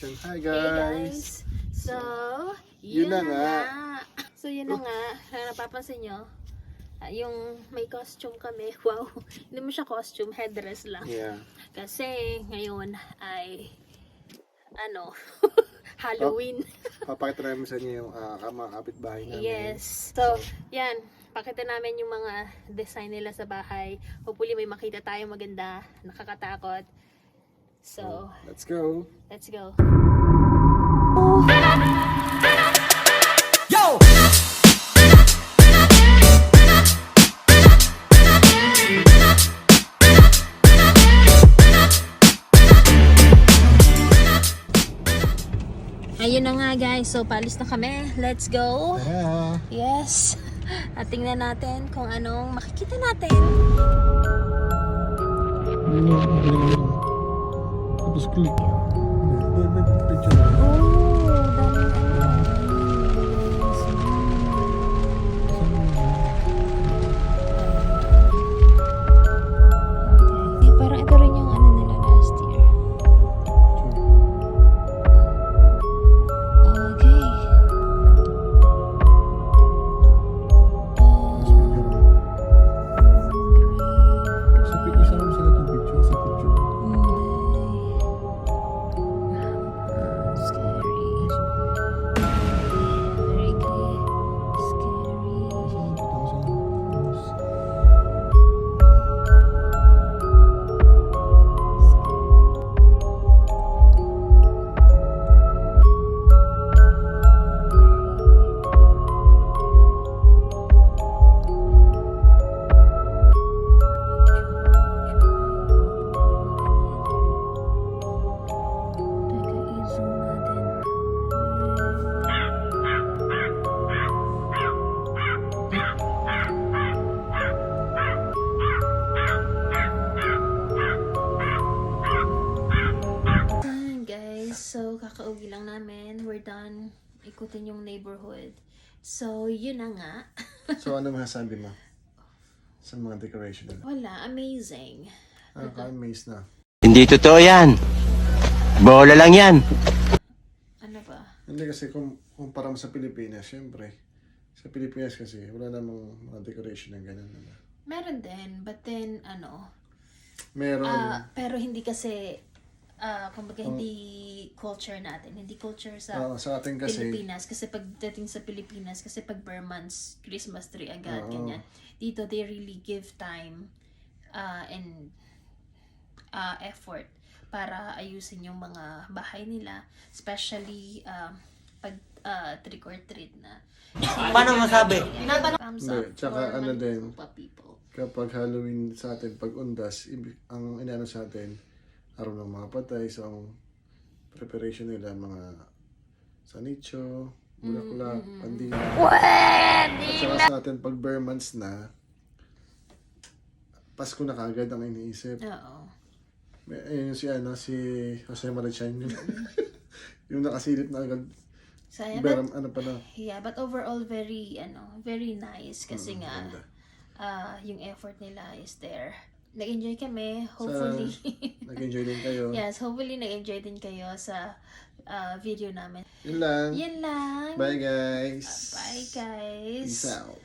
natin. Hi Hey guys! guys! So, Yun na nga. So, yun na nga. Napapansin nyo, yung may costume kami. Wow! Hindi mo siya costume, headdress lang. Yeah. Kasi ngayon ay Halloween. Papakita namin sa inyo yung mga kapitbahay namin. Yes. So, yan. Pakita namin yung mga design nila sa bahay. Hopefully may makita tayo maganda, nakakatakot. So, Let's go! let's go. Yo! Ayun na nga guys, so palis na kami. Let's go. Tara! Yes. At tingnan natin kung anong makikita natin. Tapos click. May picture. Okay, parang ito rin yung ano nila last year. Okay. Isa naman sila itong picture sa picture. Scary. Very good. Scary. Teka, i-zoom natin. Ayan, guys, so kakauwi lang namin. We're done. Ikutin yung neighborhood. So, yun na nga. So ano masasabi mo? Sa mga decoration nila? Wala, amazing. Nakaka-amaze na. Hindi totoo yan. Bola lang yan. Ano ba? Hindi kasi kung kumpara mo sa Pilipinas, syempre. Sa Pilipinas kasi wala namang mga decoration ng ganun. Meron din, but then, Meron. pero hindi kasi, kumbaga hindi culture natin. Hindi culture sa sa atin kasi, Pilipinas. Kasi pagdating sa Pilipinas, kasi pag bare months, Christmas tree agad, Oo. ganyan. Dito, they really give time and effort para ayusin yung mga bahay nila. Especially pag trick or treat na. Paano masabi? Thumbs Hindi, up tsaka for ano din. Manitoba people. kapag Halloween sa atin, pag undas, ang inaano sa atin, araw ng mga patay. So, ang preparation nila, mga sanicho, bulaklak, pandila. At saka sa atin, pag bare months na, Pasko na kagad ang iniisip. Oo. Ayun si Jose Marichan yun. Yung nakasilip na agad. So, ayan, Ano pa na. yeah, but overall very nice kasi nga Ganda. yung effort nila is there. Nag-enjoy kami, hopefully. Nag-enjoy din kayo. Yes, hopefully nag-enjoy din kayo sa video namin. Yun lang. Yan lang. Bye guys. Bye guys. Peace out.